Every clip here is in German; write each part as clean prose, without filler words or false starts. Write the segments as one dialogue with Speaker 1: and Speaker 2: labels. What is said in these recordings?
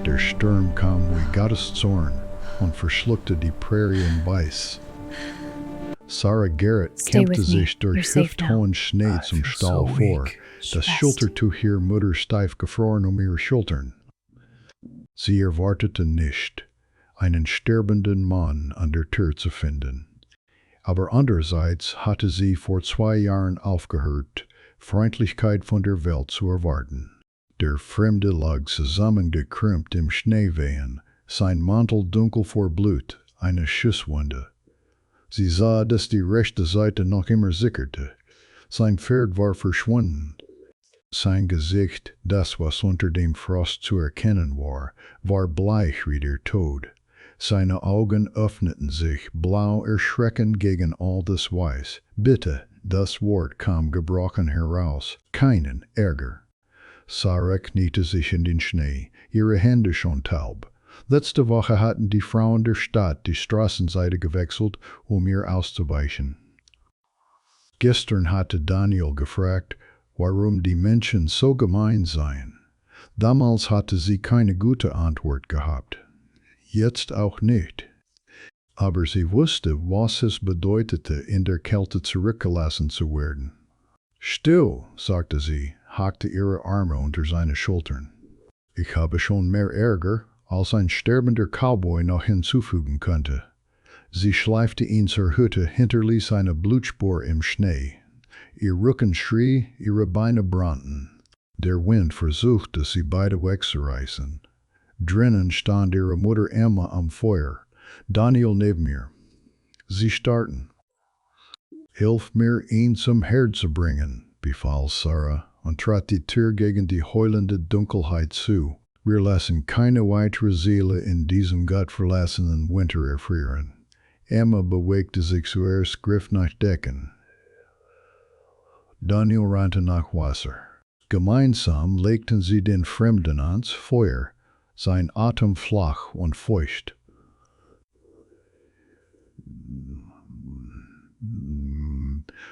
Speaker 1: Der Sturm kam wie Gottes Zorn und verschluckte die Prärie in Weiß. Sarah Garrett kämpfte sich durch hüfthohen Schnee zum Stall vor, das Schultertuch ihrer Mutter steif gefroren ihre Schultern. Sie erwartete nicht, einen sterbenden Mann an der Tür zu finden. Aber andererseits hatte sie vor 2 Jahren aufgehört, Freundlichkeit von der Welt zu erwarten. Der Fremde lag zusammengekrümmt im Schneewehen, sein Mantel dunkel vor Blut, eine Schusswunde. Sie sah, dass die rechte Seite noch immer sickerte. Sein Pferd war verschwunden. Sein Gesicht, das was unter dem Frost zu erkennen war bleich wie der Tod. Seine Augen öffneten sich, blau erschreckend gegen all das Weiß. Bitte, das Wort kam gebrochen heraus. Keinen Ärger. Sarah kniete sich in den Schnee, ihre Hände schon taub. Letzte Woche hatten die Frauen der Stadt die Straßenseite gewechselt, ihr auszuweichen. Gestern hatte Daniel gefragt, warum die Menschen so gemein seien. Damals hatte sie keine gute Antwort gehabt. Jetzt auch nicht. Aber sie wusste, was es bedeutete, in der Kälte zurückgelassen zu werden. Still, sagte sie, hakte ihre Arme unter seine Schultern. Ich habe schon mehr Ärger, als ein sterbender Cowboy noch hinzufügen könnte. Sie schleifte ihn zur Hütte, hinterließ eine Blutspur im Schnee. Ihr Rücken schrie, ihre Beine brannten. Der Wind versuchte, sie beide wegzureißen. Drinnen stand ihre Mutter Emma am Feuer, Daniel neben ihr. Sie starrten. Hilf mir, ihn zum Herd zu bringen, befahl Sarah und trat die Tür gegen die heulende Dunkelheit zu. Wir lassen keine weitere Seele in diesem gottverlassenen Winter erfrieren. Emma bewegte sich zuerst, griff nach Decken. Daniel rannte nach Wasser. Gemeinsam legten sie den Fremden ans Feuer, sein Atem flach und feucht.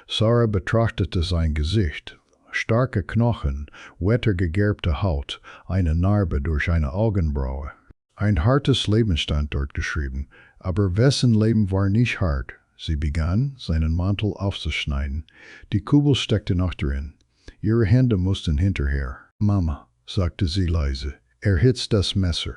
Speaker 1: Sarah betrachtete sein Gesicht. Starke Knochen, wettergegerbte Haut, eine Narbe durch eine Augenbraue. Ein hartes Leben stand dort geschrieben, aber wessen Leben war nicht hart? Sie begann, seinen Mantel aufzuschneiden. Die Kugel steckte noch drin. Ihre Hände mussten hinterher. Mama, sagte sie leise, erhitzt das Messer.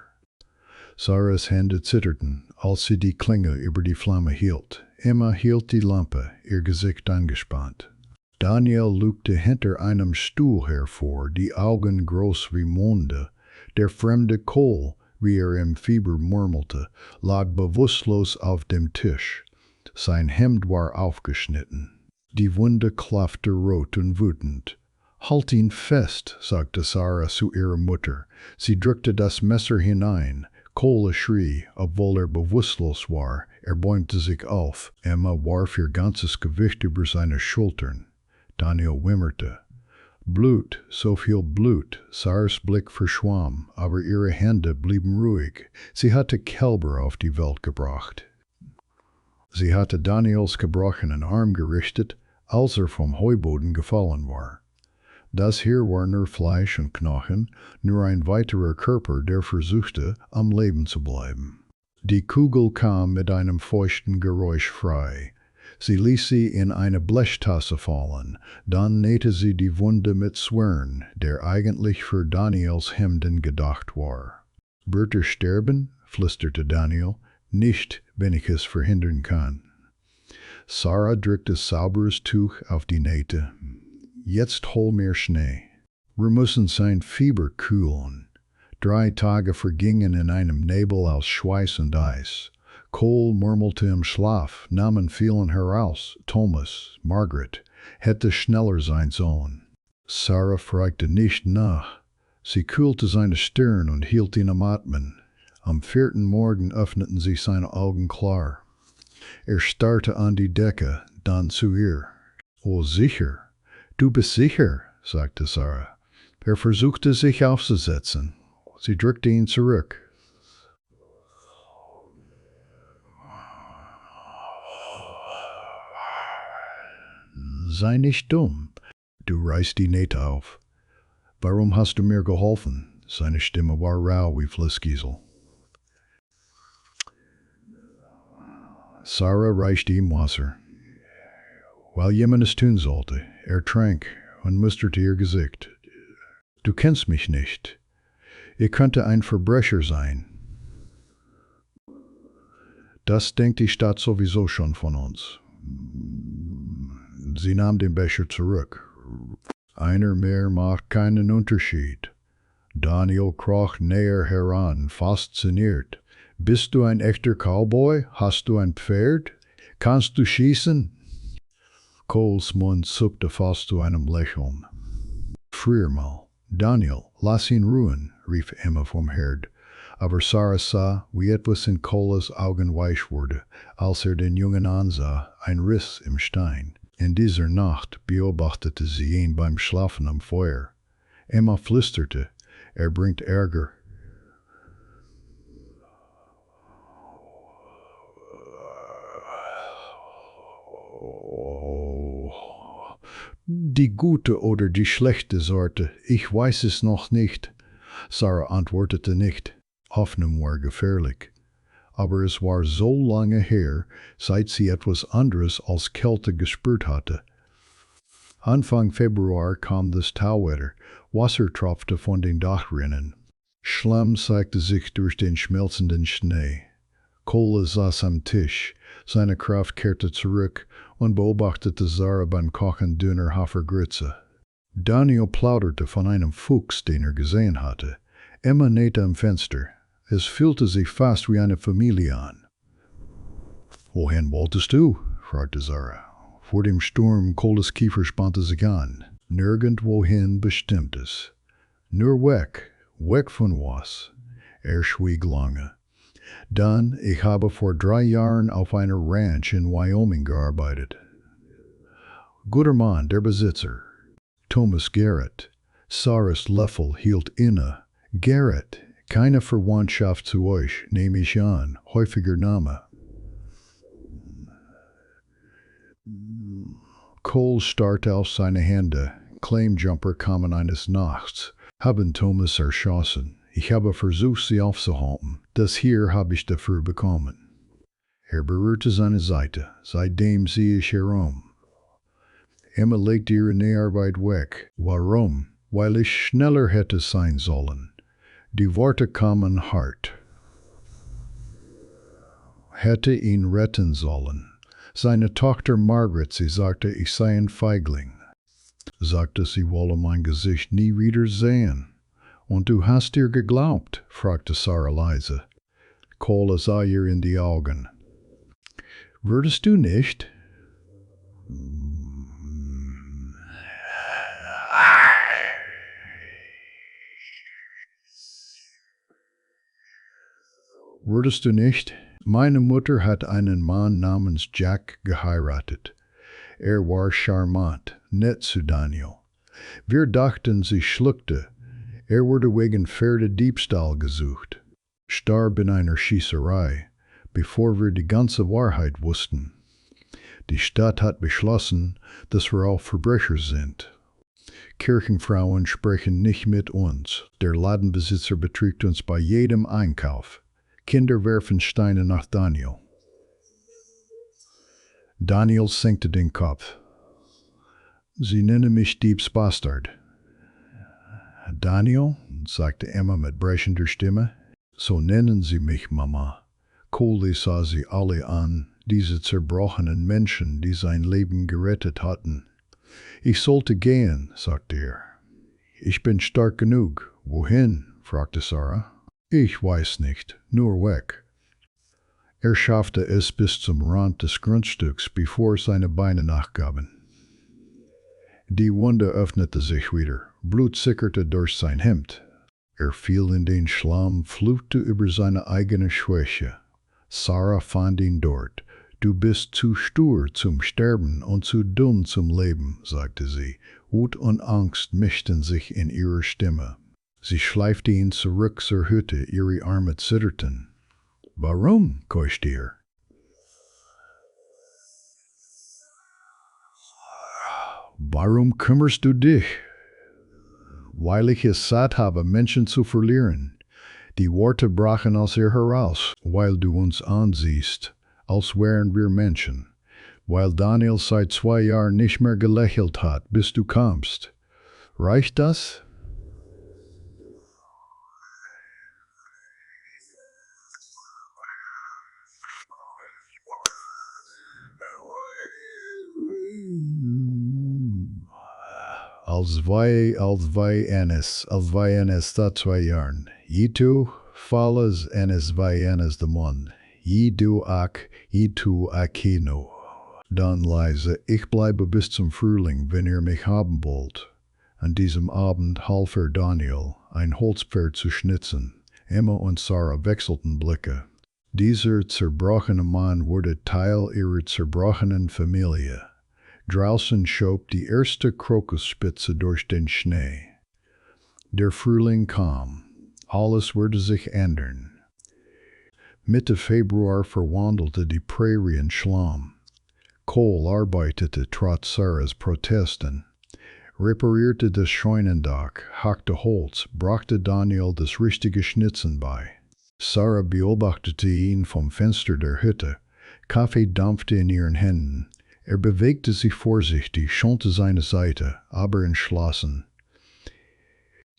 Speaker 1: Sarahs Hände zitterten, als sie die Klinge über die Flamme hielt. Emma hielt die Lampe, ihr Gesicht angespannt. Daniel lugte hinter einem Stuhl hervor, die Augen groß wie Monde. Der fremde Kohl, wie im Fieber murmelte, lag bewusstlos auf dem Tisch. Sein Hemd war aufgeschnitten. Die Wunde klaffte rot und wütend. Halt ihn fest, sagte Sarah zu ihrer Mutter. Sie drückte das Messer hinein. Kohl schrie, obwohl bewusstlos war. Bäumte sich auf. Emma warf ihr ganzes Gewicht über seine Schultern. Daniel wimmerte. Blut, so viel Blut. Sarahs Blick verschwamm, aber ihre Hände blieben ruhig. Sie hatte Kälber auf die Welt gebracht. Sie hatte Daniels gebrochenen Arm gerichtet, als vom Heuboden gefallen war. Das hier war nur Fleisch und Knochen, nur ein weiterer Körper, der versuchte, am Leben zu bleiben. Die Kugel kam mit einem feuchten Geräusch frei. Sie ließ sie in eine Blechtasse fallen, dann nähte sie die Wunde mit Zwirn, der eigentlich für Daniels Hemden gedacht war. Wird sterben? Flüsterte Daniel. Nicht, wenn ich es verhindern kann. Sarah drückte sauberes Tuch auf die Nähte. Jetzt hol mir Schnee. Wir müssen sein Fieber kühlen. 3 Tage vergingen in einem Nebel aus Schweiß und Eis. Kohl murmelte im Schlaf, Namen fielen heraus, Thomas, Margaret, hätte schneller sein sollen. Sarah fragte nicht nach. Sie kühlte seine Stirn und hielt ihn am Atmen. Am 4. Morgen öffneten sich seine Augen klar. Starrte an die Decke, dann zu ihr. Oh, sicher. Du bist sicher, sagte Sarah. Versuchte sich aufzusetzen. Sie drückte ihn zurück. Sei nicht dumm. Du reißt die Nähte auf. Warum hast du mir geholfen? Seine Stimme war rau wie Flusskiesel. Sarah reichte ihm Wasser. Weil jemand es tun sollte, trank und musterte ihr Gesicht. Du kennst mich nicht. Ich könnte ein Verbrecher sein. Das denkt die Stadt sowieso schon von uns. Sie nahm den Becher zurück. Einer mehr macht keinen Unterschied. Daniel kroch näher heran, fasziniert. Bist du ein echter Cowboy? Hast du ein Pferd? Kannst du schießen? Coles Mund zuckte fast zu einem Lächeln. Früher mal. Daniel, lass ihn ruhen, rief Emma vom Herd. Aber Sarah sah, wie etwas in Coles Augen weich wurde, als den Jungen ansah, ein Riss im Stein. In dieser Nacht beobachtete sie ihn beim Schlafen am Feuer. Emma flüsterte, bringt Ärger. Die gute oder die schlechte Sorte, ich weiß es noch nicht. Sarah antwortete nicht. Hoffnung war gefährlich. Aber es war so lange her, seit sie etwas anderes als Kälte gespürt hatte. Anfang Februar kam das Tauwetter, Wasser tropfte von den Dachrinnen. Schlamm zeigte sich durch den schmelzenden Schnee. Cole saß am Tisch, seine Kraft kehrte zurück und beobachtete Sarah beim Kochen dünner Hafergrütze. Daniel plauderte von einem Fuchs, den gesehen hatte. Emma nähte am Fenster. Es fühlte sich fast wie eine Familie an. Wohin wolltest du? Fragte Sarah. Vor dem Sturm Coles Kiefer spannte sich an. Nirgendwohin Bestimmtes. Nur weg. Weg von was? Schwieg lange. Dann, ich habe vor 3 Jahren auf einer Ranch in Wyoming gearbeitet. Guter Mann, der Besitzer. Thomas Garrett. Sarahs Löffel hielt inne. Garrett, keine Verwandtschaft zu euch, nehme ich an. Häufiger Name. Cole starrte auf seine Hände. Claimjumper kamen eines Nachts, haben Thomas erschossen. Ich habe versucht, sie aufzuhalten. Das hier habe ich dafür bekommen. Berührte seine Seite. Seitdem sehe ich herum. Emma legte ihre Näharbeit weg. Warum? Weil ich schneller hätte sein sollen. Die Worte kamen hart. Hätte ihn retten sollen. Seine Tochter Margaret, sie sagte, ich sei ein Feigling. Sagte, sie wolle mein Gesicht nie wieder sehen. Und du hast ihr geglaubt? Fragte Sarah leise. Cole sah ihr in die Augen. Würdest du nicht? Würdest du nicht? Meine Mutter hat einen Mann namens Jack geheiratet. War charmant, nett zu Daniel. Wir dachten, sie schluckte. Wurde wegen Pferdediebstahl gesucht. Starb in einer Schießerei, bevor wir die ganze Wahrheit wussten. Die Stadt hat beschlossen, dass wir auch Verbrecher sind. Kirchenfrauen sprechen nicht mit uns. Der Ladenbesitzer betrügt uns bei jedem Einkauf. Kinder werfen Steine nach Daniel. Daniel senkte den Kopf. Sie nennen mich Diebsbastard. Daniel, sagte Emma mit brechender Stimme, so nennen Sie mich, Mama. Cole sah sie alle an, diese zerbrochenen Menschen, die sein Leben gerettet hatten. Ich sollte gehen, sagte er. Ich bin stark genug. Wohin? Fragte Sarah. Ich weiß nicht, nur weg. Schaffte es bis zum Rand des Grundstücks, bevor seine Beine nachgaben. Die Wunde öffnete sich wieder, Blut sickerte durch sein Hemd. Fiel in den Schlamm, fluchte über seine eigene Schwäche. Sarah fand ihn dort. Du bist zu stur zum Sterben und zu dumm zum Leben, sagte sie. Wut und Angst mischten sich in ihrer Stimme. Sie schleifte ihn zurück zur Hütte, ihre Arme zitterten. Warum? Keuchte er. Warum kümmerst du dich? weil ich es satt habe, Menschen zu verlieren. Die Worte brachen aus ihr heraus, weil du uns ansiehst, als wären wir Menschen. Weil Daniel seit 2 Jahren nicht mehr gelächelt hat, bis du kamst. Reicht das? Als wij eines dat 2 Jahren. Je tu, falles eines wij eines de Mann. Je du ak, je tu akino. Dann leise, ich bleibe bis zum Frühling, wenn ihr mich haben wollt. An diesem Abend half Daniel, ein Holzpferd zu schnitzen. Emma und Sarah wechselten Blicke. Dieser zerbrochene Mann wurde Teil ihrer zerbrochenen Familie. Draußen schob die erste Krokusspitze durch den Schnee. Der Frühling kam. Alles würde sich ändern. Mitte Februar verwandelte die Prärie in Schlamm. Cole arbeitete trotz Sarahs Protesten, reparierte das Scheunendach, hackte Holz, brachte Daniel das richtige Schnitzen bei. Sarah beobachtete ihn vom Fenster der Hütte. Kaffee dampfte in ihren Händen. Er bewegte sich vorsichtig, schonte seine Seite, aber entschlossen.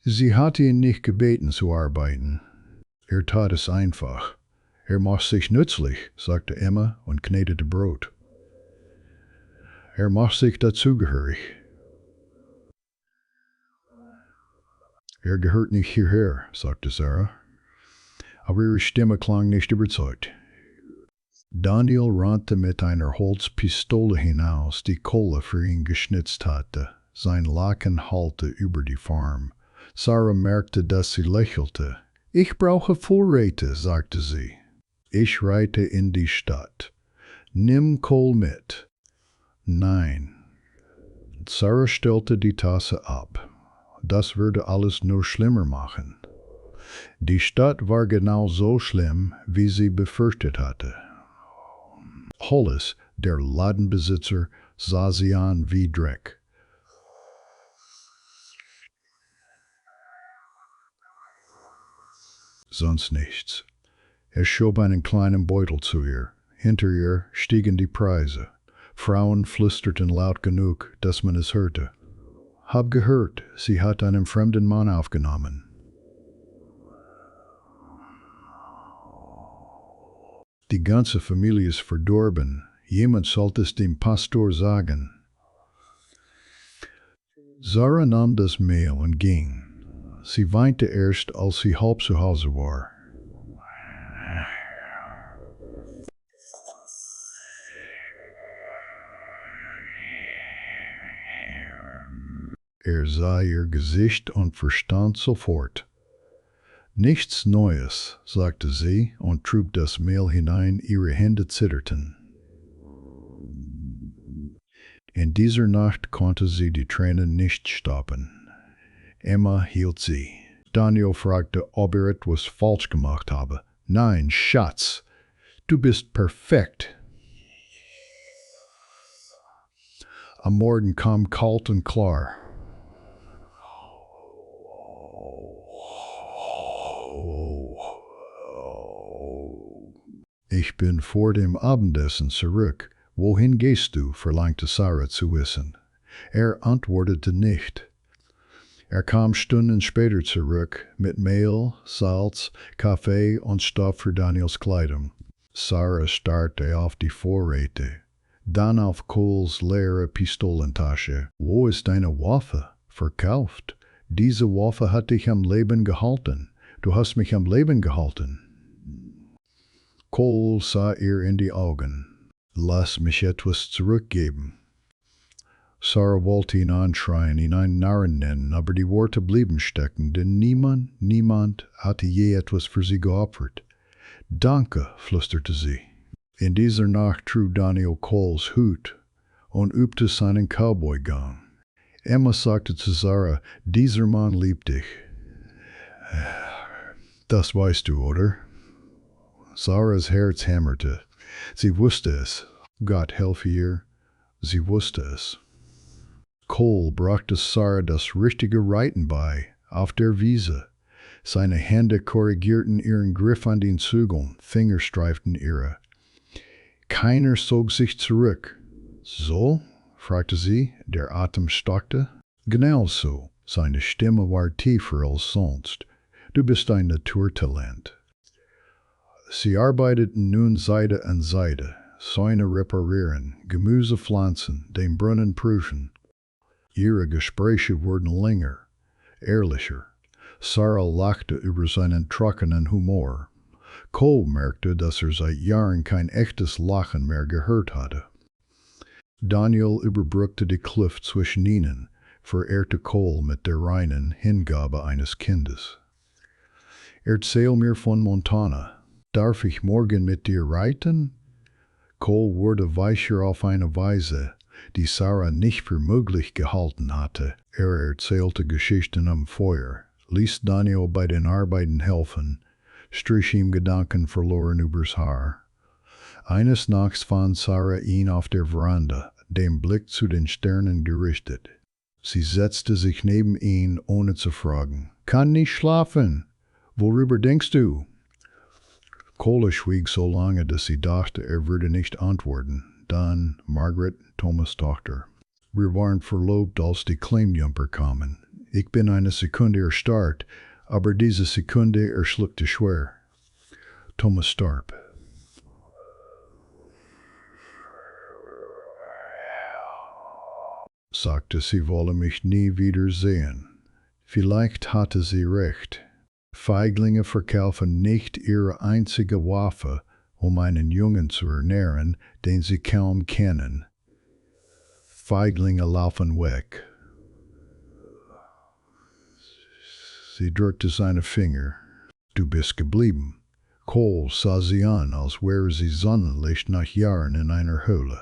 Speaker 1: Sie hatte ihn nicht gebeten zu arbeiten. Er tat es einfach. Er macht sich nützlich, sagte Emma und knetete Brot. Er macht sich dazugehörig. Er gehört nicht hierher, sagte Sarah. Aber ihre Stimme klang nicht überzeugt. Daniel rannte mit einer Holzpistole hinaus, die Kohle für ihn geschnitzt hatte. Sein Laken hallte über die Farm. Sarah merkte, dass sie lächelte. Ich brauche Vorräte, sagte sie. Ich reite in die Stadt. Nimm Kohl mit. Nein. Sarah stellte die Tasse ab. Das würde alles nur schlimmer machen. Die Stadt war genau so schlimm, wie sie befürchtet hatte. Hollis, der Ladenbesitzer, sah sie an wie Dreck. Sonst nichts. Er schob einen kleinen Beutel zu ihr. Hinter ihr stiegen die Preise. Frauen flüsterten laut genug, dass man es hörte. Hab gehört, sie hat einen fremden Mann aufgenommen. Die ganze Familie ist verdorben. Jemand sollte es dem Pastor sagen. Sarah nahm das Mehl und ging. Sie weinte erst, als sie halb zu Hause war. Er sah ihr Gesicht und verstand sofort. Nichts Neues, sagte sie und trug das Mehl hinein, ihre Hände zitterten. In dieser Nacht konnte sie die Tränen nicht stoppen. Emma hielt sie. Daniel fragte, ob er etwas falsch gemacht habe. Nein, Schatz, du bist perfekt. Am Morgen kam kalt und klar. Ich bin vor dem Abendessen zurück. Wohin gehst du? Verlangte Sarah zu wissen. Er antwortete nicht. Er kam Stunden später zurück mit Mehl, Salz, Kaffee und Stoff für Daniels Kleidung. Sarah starrte auf die Vorräte, dann auf Coles leere Pistolentasche. Wo ist deine Waffe? Verkauft. Diese Waffe hat dich am Leben gehalten. Du hast mich am Leben gehalten. Cole sah ihr in die Augen. Lass mich etwas zurückgeben. Sarah wollte ihn anschreien, ihn einen Narren nennen, aber die Worte blieben stecken, denn niemand hatte je etwas für sie geopfert. Danke, flüsterte sie. In dieser Nacht trug Daniel Coles Hut und übte seinen Cowboy-Gang. Emma sagte zu Sarah, dieser Mann liebt dich. Das weißt du, oder? Sarahs Herz hämmerte. Sie wusste es. Gott helfe ihr. Sie wusste es. Kohl brachte Sarah das richtige Reiten bei, auf der Wiese. Seine Hände korrigierten ihren Griff an den Zügeln, Finger streiften ihre. Keiner zog sich zurück. So? Fragte sie, der Atem stockte. Genau so. Seine Stimme war tiefer als sonst. Du bist ein Naturtalent. Sie arbeiteten nun Seite an Seite, Zäune reparieren, Gemüse pflanzen, den Brunnen prüfen. Ihre Gespräche wurden länger, ehrlicher. Sarah lachte über seinen trockenen Humor. Kohl merkte, dass seit Jahren kein echtes Lachen mehr gehört hatte. Daniel überbrückte die Kluft zwischen ihnen, verehrte Kohl mit der reinen Hingabe eines Kindes. Erzähl mir von Montana. Darf ich morgen mit dir reiten? Kohl wurde weicher auf eine Weise, die Sarah nicht für möglich gehalten hatte. Er erzählte Geschichten am Feuer, ließ Daniel bei den Arbeiten helfen, strich ihm gedankenverloren übers Haar. Eines Nachts fand Sarah ihn auf der Veranda, den Blick zu den Sternen gerichtet. Sie setzte sich neben ihn, ohne zu fragen. Kann nicht schlafen. Worüber denkst du? Kohle schwieg so lange, dass sie dachte, er würde nicht antworten. Dann Margaret, Thomas' Tochter. Wir waren verlobt, als die Claimjumper kamen. Ich bin eine Sekunde erstarrt, aber diese Sekunde erschluckte schwer. Thomas starb. Sagte, sie wolle mich nie wiedersehen. Vielleicht hatte sie recht. Feiglinge verkaufen nicht ihre einzige Waffe, einen Jungen zu ernähren, den sie kaum kennen. Feiglinge laufen weg. Sie drückte seine Finger. Du bist geblieben. Kohl sah sie an, als wäre sie Sonnenlicht nach Jahren in einer Höhle.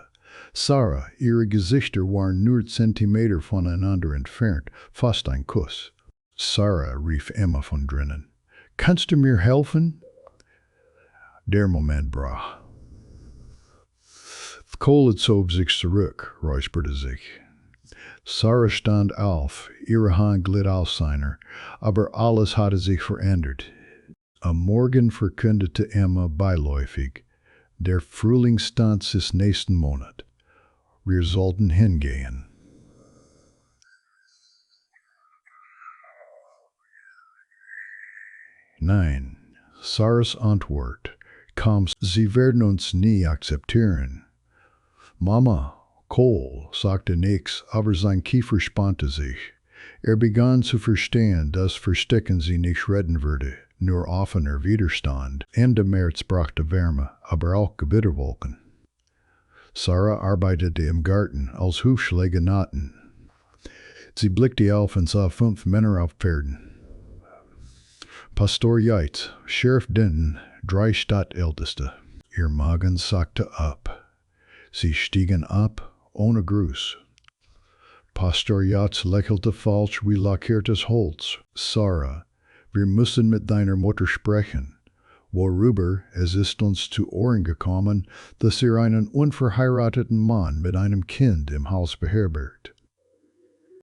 Speaker 1: Sarah, ihre Gesichter waren nur Zentimeter voneinander entfernt, fast ein Kuss. Sarah, rief Emma von drinnen. Kannst du mir helfen? Der Moment brach. Kohl zog sich zurück, räusperte sich. Sarah stand auf, ihre Hand glitt aus seiner, aber alles hatte sich verändert. Am Morgen verkündete Emma beiläufig, der Frühlingstanz ist nächsten Monat. Wir sollten hingehen. Nein, Sarahs Antwort kam, sie werden uns nie akzeptieren. Mama, Kohl sagte nichts, aber sein Kiefer spannte sich. Er begann zu verstehen, dass Verstecken sie nicht retten würde, nur offener Widerstand. Ende März brachte Wärme, aber auch Gewitterwolken. Sarah arbeitete im Garten, als Hufschläge nahten. Sie blickte auf und sah 5 Männer auf Pferden. Pastor Yates, Sheriff Denton, 3 Stadtälteste. Ihr Magen sackte ab. Sie stiegen ab, ohne Gruß. Pastor Yates lächelte falsch wie lackiertes Holz. Sarah, wir müssen mit deiner Mutter sprechen. Worüber, es ist uns zu Ohren gekommen, dass ihr einen unverheirateten Mann mit einem Kind im Haus beherbergt.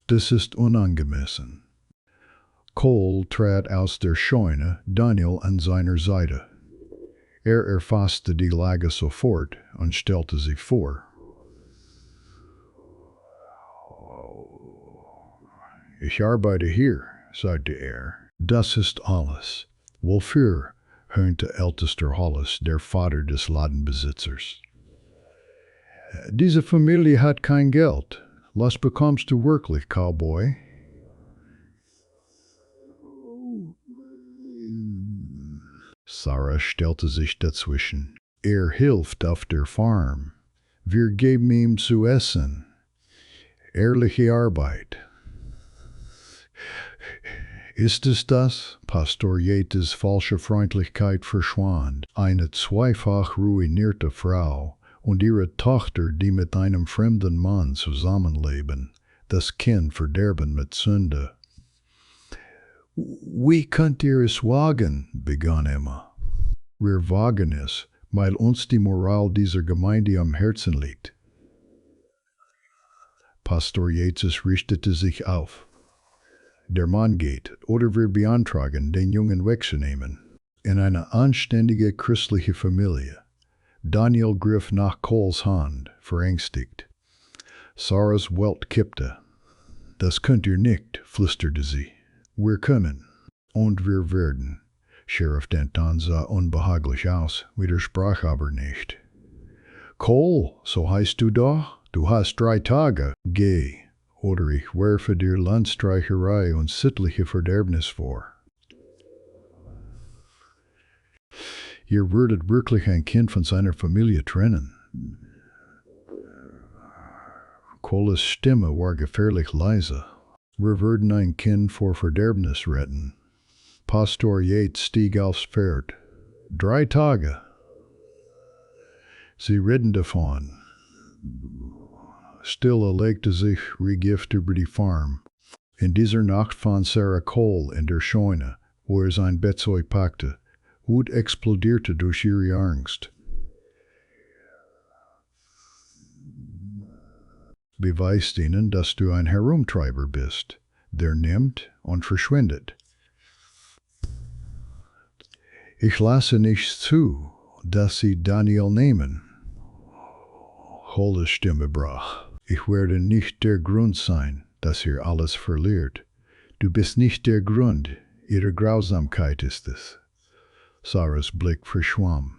Speaker 1: Das ist unangemessen. Kohl trat aus der Scheune, Daniel an seiner Seite. Er erfasste die Lage sofort und stellte sie vor. Ich arbeite hier, sagte er. Das ist alles. Wofür? Höhnte ältester Hollis, der Vater des Ladenbesitzers. Diese Familie hat kein Geld. Was bekommst du wirklich, Cowboy? Sarah stellte sich dazwischen. Er hilft auf der Farm. Wir geben ihm zu essen. Ehrliche Arbeit. Ist es das? Pastor Yates' falsche Freundlichkeit verschwand. Eine zweifach ruinierte Frau und ihre Tochter, die mit einem fremden Mann zusammenleben, das Kind verderben mit Sünde. Wie könnt ihr es wagen? Begann Emma. Wir wagen es, weil uns die Moral dieser Gemeinde am Herzen liegt. Pastor Jesus richtete sich auf. Der Mann geht, oder wir beantragen, den Jungen wegzunehmen. In eine anständige christliche Familie. Daniel griff nach Coles Hand, verängstigt. Sarahs Welt kippte. Das könnt ihr nicht, flüsterte sie. Wir können. Und wir werden. Sheriff Denton sah unbehaglich aus, widersprach aber nicht. Cole, so heißt du da? Du hast 3 Tage. Geh, oder ich werfe dir Landstreicherei und sittliche Verderbnis vor. Ihr würdet wirklich ein Kind von seiner Familie trennen. Coles Stimme war gefährlich leise. Wir würden ein Kind vor Verderbnis retten. Pastor Yates stieg aufs Pferd. 3 Tage. Sie ritten davon. Stille legte sich Regift über die Farm. In dieser Nacht fand Sarah Cole in der Scheune, wo sein Bettzeug packte. Wut explodierte durch ihre Angst. Beweist ihnen, dass du ein Herumtreiber bist, der nimmt und verschwindet. Ich lasse nicht zu, dass sie Daniel nehmen. Coles Stimme brach. Ich werde nicht der Grund sein, dass ihr alles verliert. Du bist nicht der Grund, ihre Grausamkeit ist es. Sarahs Blick verschwamm.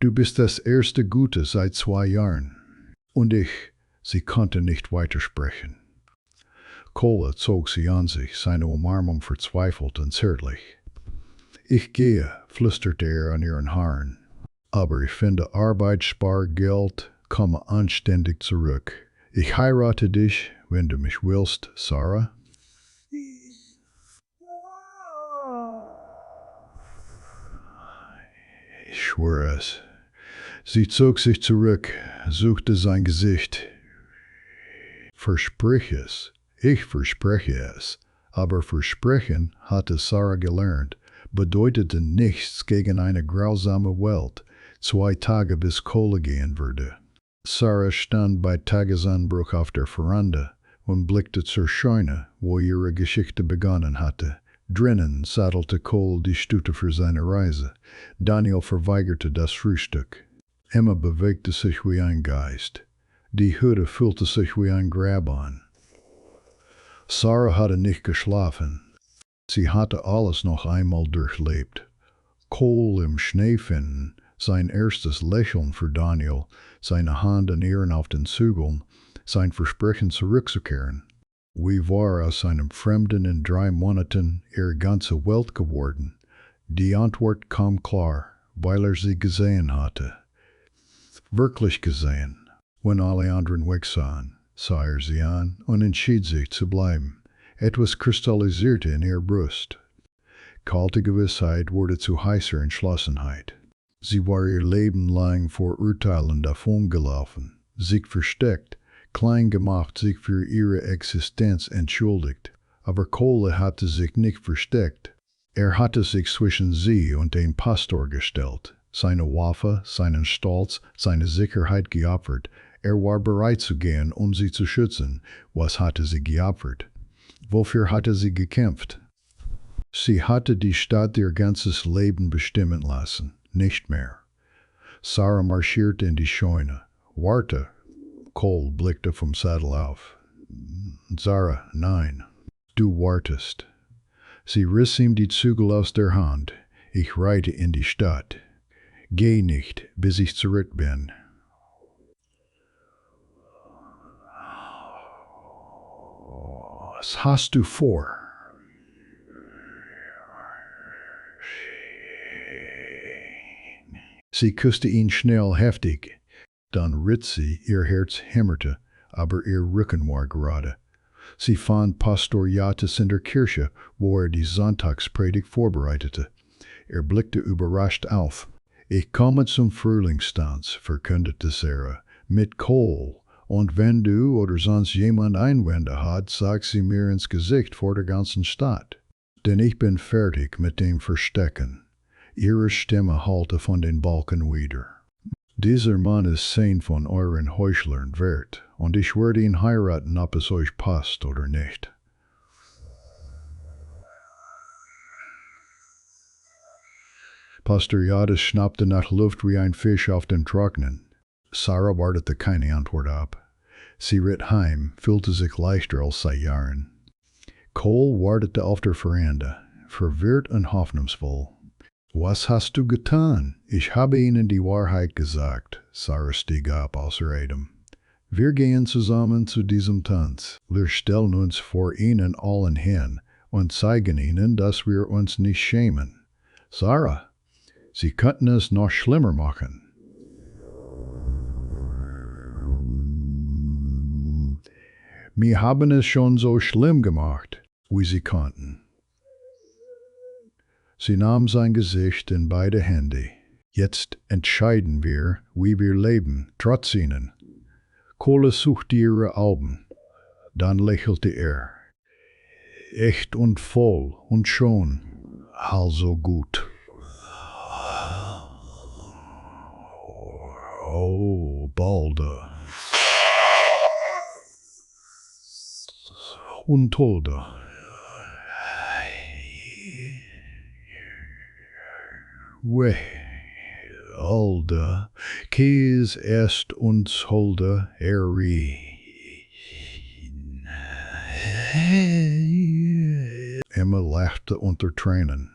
Speaker 1: Du bist das erste Gute seit 2 Jahren. Und sie konnte nicht weitersprechen. Cole zog sie an sich, seine Umarmung verzweifelt und zärtlich. Ich gehe, flüsterte er an ihren Haaren. Aber ich finde Arbeit, spar Geld, komme anständig zurück. Ich heirate dich, wenn du mich willst, Sarah. Ich schwöre es. Sie zog sich zurück, suchte sein Gesicht. Versprich es. Ich verspreche es. Aber Versprechen, hatte Sarah gelernt, bedeutete nichts gegen eine grausame Welt. 2 Tage bis Cole gehen würde. Sarah stand bei Tagesanbruch auf der Veranda und blickte zur Scheune, wo ihre Geschichte begonnen hatte. Drinnen sattelte Cole die Stute für seine Reise. Daniel verweigerte das Frühstück. Emma bewegte sich wie ein Geist. Die Hütte fühlte sich wie ein Grab an. Sarah hatte nicht geschlafen. Sie hatte alles noch einmal durchlebt. Cole im Schnee finden, sein erstes Lächeln für Daniel, seine Hand an ihren auf den Zügeln, sein Versprechen zurückzukehren. Wie war aus einem Fremden in 3 Monaten ihre ganze Welt geworden? Die Antwort kam klar, weil sie gesehen hatte. Wirklich gesehen. Wenn alle anderen wegsahen, sah sie an und entschied sich zu bleiben. Etwas kristallisierte in ihrer Brust. Kalte Gewissheit wurde zu heißer Entschlossenheit. Sie war ihr Leben lang vor Urteilen davongelaufen, sich versteckt, klein gemacht, sich für ihre Existenz entschuldigt. Aber Cole hatte sich nicht versteckt. Er hatte sich zwischen sie und den Pastor gestellt, seine Waffe, seinen Stolz, seine Sicherheit geopfert. Er war bereit zu gehen, sie zu schützen. Was hatte sie geopfert? Wofür hatte sie gekämpft? Sie hatte die Stadt ihr ganzes Leben bestimmen lassen. Nicht mehr. Sarah marschierte in die Scheune. Warte. Cole blickte vom Sattel auf. Sarah, nein. Du wartest. Sie riss ihm die Zügel aus der Hand. Ich reite in die Stadt. Geh nicht, bis ich zurück bin. Was hast du vor? Sie küsste ihn schnell heftig. Dann ritt sie, ihr Herz hämmerte, aber ihr Rücken war gerade. Sie fand Pastor Yates in der Kirche, wo die Sonntagspredigt vorbereitete. Blickte überrascht auf. Ich komme zum Frühlingstanz, verkündete Sarah, mit Cole. Und wenn du oder sonst jemand Einwände hat, sag sie mir ins Gesicht vor der ganzen Stadt. Denn ich bin fertig mit dem Verstecken. Ihre Stimme hallte von den Balken wieder. Dieser Mann ist sein von euren Heuchlern wert, und ich werde ihn heiraten, ob es euch passt oder nicht. Pastor Jades schnappte nach Luft wie ein Fisch auf dem Trocknen. Sarah wartete keine Antwort ab. Sie ritt heim, fühlte sich leichter als seit Jahren. Cole wartete auf der Veranda, verwirrt und hoffnungsvoll. Was hast du getan? Ich habe ihnen die Wahrheit gesagt. Sarah stieg ab außer Atem. Wir gehen zusammen zu diesem Tanz. Wir stellen uns vor ihnen allen hin und zeigen ihnen, dass wir uns nicht schämen. Sarah, sie könnten es noch schlimmer machen. Wir haben es schon so schlimm gemacht, wie sie konnten. Sie nahm sein Gesicht in beide Hände. Jetzt entscheiden wir, wie wir leben, trotz ihnen. Cole suchte ihre Augen. Dann lächelte er. Echt und voll und schon, also gut. Oh, balde. Untolde. We, alde, kees est uns holde, Emma lachte unter Tränen.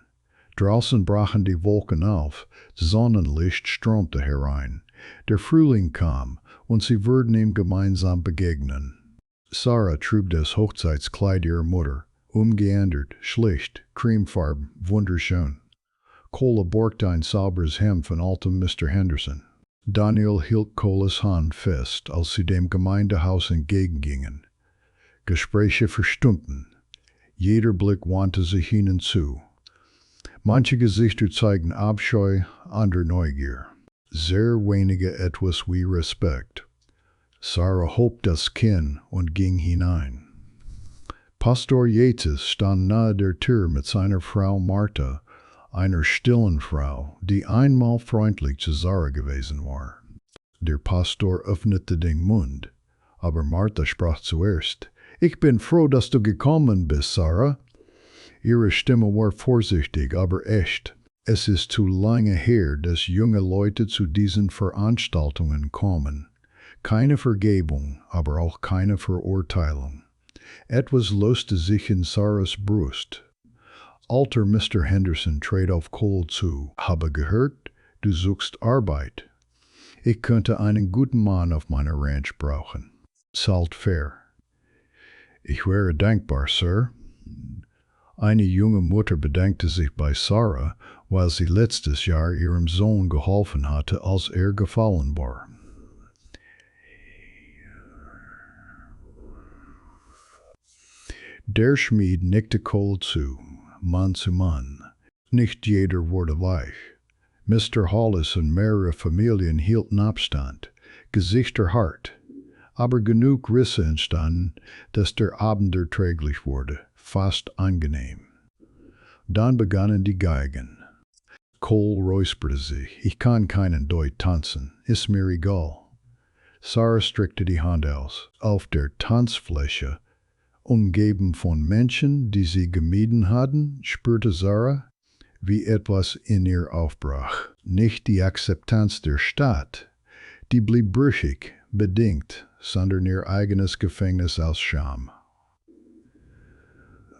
Speaker 1: Draußen brachen die Wolken auf, Sonnenlicht strömte herein. Der Frühling kam, und sie würden ihm gemeinsam begegnen. Sarah trug das Hochzeitskleid ihrer Mutter, ungeändert, schlicht, cremefarben, wunderschön. Cole borgte ein sauberes Hemd von altem Mr. Henderson. Daniel hielt Coles Hand fest, als sie dem Gemeindehaus entgegengingen. Gespräche verstummten. Jeder Blick wandte sich ihnen zu. Manche Gesichter zeigten Abscheu, andere Neugier. Sehr wenige etwas wie Respekt. Sarah hob das Kinn und ging hinein. Pastor Yates stand nahe der Tür mit seiner Frau Martha, einer stillen Frau, die einmal freundlich zu Sarah gewesen war. Der Pastor öffnete den Mund, aber Martha sprach zuerst. Ich bin froh, dass du gekommen bist, Sarah. Ihre Stimme war vorsichtig, aber echt. Es ist zu lange her, dass junge Leute zu diesen Veranstaltungen kommen. Keine Vergebung, aber auch keine Verurteilung. Etwas löste sich in Sarahs Brust. Alter Mr. Henderson trat auf Cole zu. Habe gehört, du suchst Arbeit. Ich könnte einen guten Mann auf meiner Ranch brauchen. Zahlt fair. Ich wäre dankbar, Sir. Eine junge Mutter bedankte sich bei Sarah, weil sie letztes Jahr ihrem Sohn geholfen hatte, als er gefallen war. Der Schmied nickte Cole zu. Mann zu Mann. Nicht jeder wurde weich. Mr. Hollis und mehrere Familien hielten Abstand, Gesichter hart, aber genug Risse entstanden, dass der Abend erträglich wurde, fast angenehm. Dann begannen die Geigen. Cole räusperte sich. Ich kann keinen Deut tanzen, ist mir egal. Sarah streckte die Hand aus. Auf der Tanzfläche, umgeben von Menschen, die sie gemieden hatten, spürte Sarah, wie etwas in ihr aufbrach. Nicht die Akzeptanz der Stadt, die blieb brüchig, bedingt, sondern ihr eigenes Gefängnis aus Scham.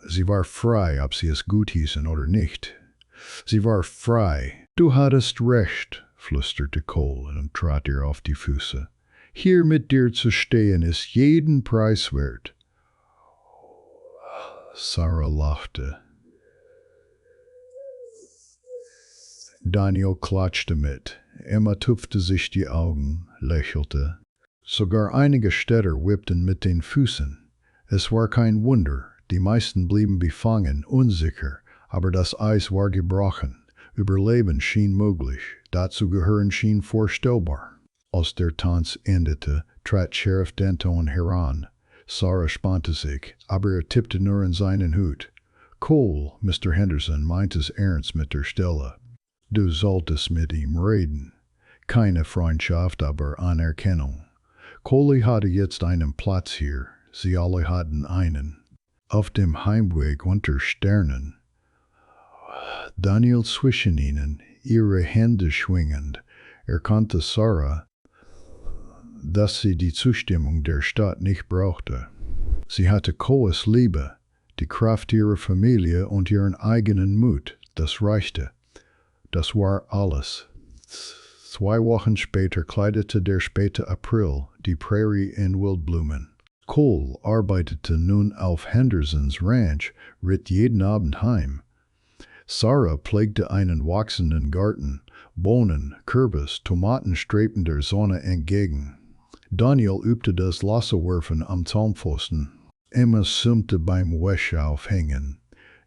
Speaker 1: Sie war frei, ob sie es guthießen oder nicht. Sie war frei. Du hattest recht, flüsterte Cole und trat ihr auf die Füße. Hier mit dir zu stehen ist jeden Preis wert. Sarah lachte. Daniel klatschte mit. Emma tupfte sich die Augen, lächelte. Sogar einige Städter wippten mit den Füßen. Es war kein Wunder, die meisten blieben befangen, unsicher, aber das Eis war gebrochen. Überleben schien möglich, dazu gehören schien vorstellbar. Als der Tanz endete, trat Sheriff Denton heran. Sarah spannte sich, aber er tippte nur in seinen Hut. Cole, Mr. Henderson, meint es ernst mit der Stelle. Du solltest mit ihm reden. Keine Freundschaft, aber Anerkennung. Kohli hatte jetzt einen Platz hier. Sie alle hatten einen. Auf dem Heimweg unter Sternen. Daniel zwischen ihnen, ihre Hände schwingend, erkannte Sarah, dass sie die Zustimmung der Stadt nicht brauchte. Sie hatte Koas Liebe, die Kraft ihrer Familie und ihren eigenen Mut. Das reichte. Das war alles. 2 Wochen später kleidete der späte April die Prärie in Wildblumen. Cole arbeitete nun auf Hendersons Ranch, ritt jeden Abend heim. Sarah pflegte einen wachsenden Garten. Bohnen, Kürbis, Tomaten strebten der Sonne entgegen. Daniel übte das Lassewerfen am Zaunpfosten. Emma summte beim Wäscheaufhängen.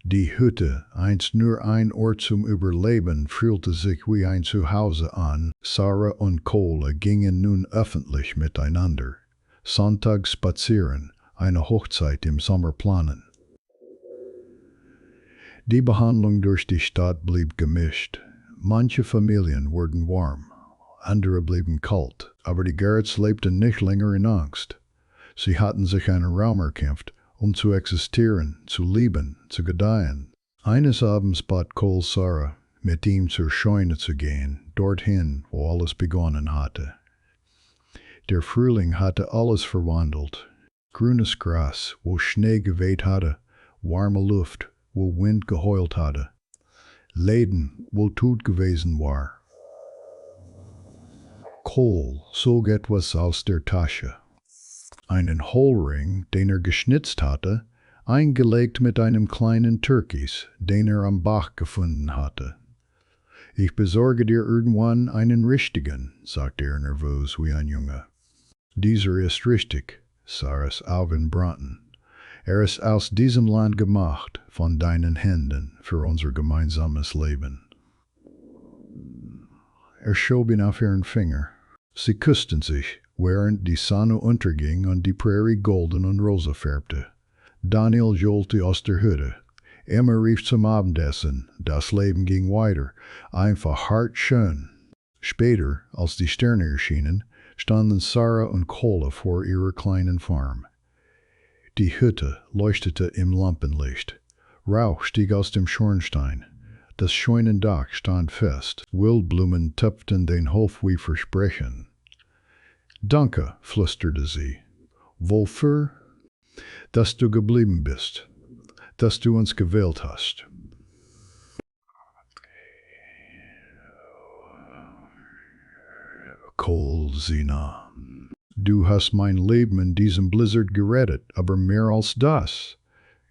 Speaker 1: Die Hütte, einst nur ein Ort zum Überleben, fühlte sich wie ein Zuhause an. Sarah und Cole gingen nun öffentlich miteinander. Sonntag spazieren, eine Hochzeit im Sommer planen. Die Behandlung durch die Stadt blieb gemischt. Manche Familien wurden warm, andere blieben kalt, aber die Garretts lebten nicht länger in Angst. Sie hatten sich einen Raum erkämpft, um zu existieren, zu lieben, zu gedeihen. Eines Abends bat Cole Sarah, mit ihm zur Scheune zu gehen, dorthin, wo alles begonnen hatte. Der Frühling hatte alles verwandelt. Grünes Gras, wo Schnee geweht hatte, warme Luft, wo Wind geheult hatte. Läden, wo Tod gewesen war. Cole zog etwas aus der Tasche. Einen Hohlring, den geschnitzt hatte, eingelegt mit einem kleinen Türkis, den am Bach gefunden hatte. Ich besorge dir irgendwann einen richtigen, sagte nervös wie ein Junge. Dieser ist richtig, Sarahs Augen brannten. Ist aus diesem Land gemacht, von deinen Händen, für unser gemeinsames Leben. Schob ihn auf ihren Finger. Sie küssten sich, während die Sonne unterging und die Prärie golden und rosa färbte. Daniel johlte aus der Hütte. Emma rief zum Abendessen. Das Leben ging weiter, einfach hart schön. Später, als die Sterne erschienen, standen Sarah und Cole vor ihrer kleinen Farm. Die Hütte leuchtete im Lampenlicht. Rauch stieg aus dem Schornstein. Das Scheunendach stand fest. Wildblumen tupften den Hof wie Versprechen. Danke, flüsterte sie. Wofür? Dass du geblieben bist. Dass du uns gewählt hast. Cole sie nah. Du hast mein Leben in diesem Blizzard gerettet, aber mehr als das.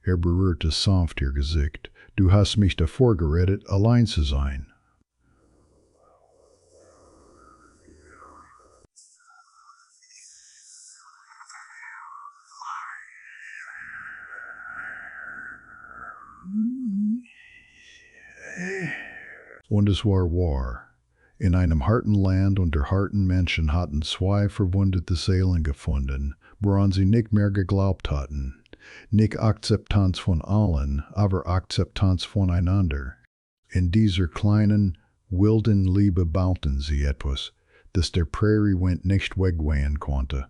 Speaker 1: Berührte sanft ihr Gesicht. Du hast mich davor gerettet, allein zu sein. Und es war wahr. In einem harten Land unter harten Menschen hatten 2 verwundete Seelen gefunden, woran sie nicht mehr geglaubt hatten. Nicht Akzeptanz von allen, aber Akzeptanz voneinander. In dieser kleinen, wilden Liebe bauten sie etwas, das der Prärie-Wind nicht wegwehen konnte.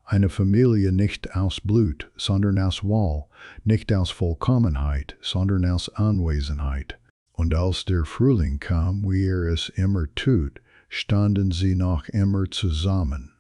Speaker 1: Eine Familie nicht aus Blut, sondern aus Wahl, nicht aus Vollkommenheit, sondern aus Anwesenheit. Und als der Frühling kam, wie es immer tut, standen sie noch immer zusammen.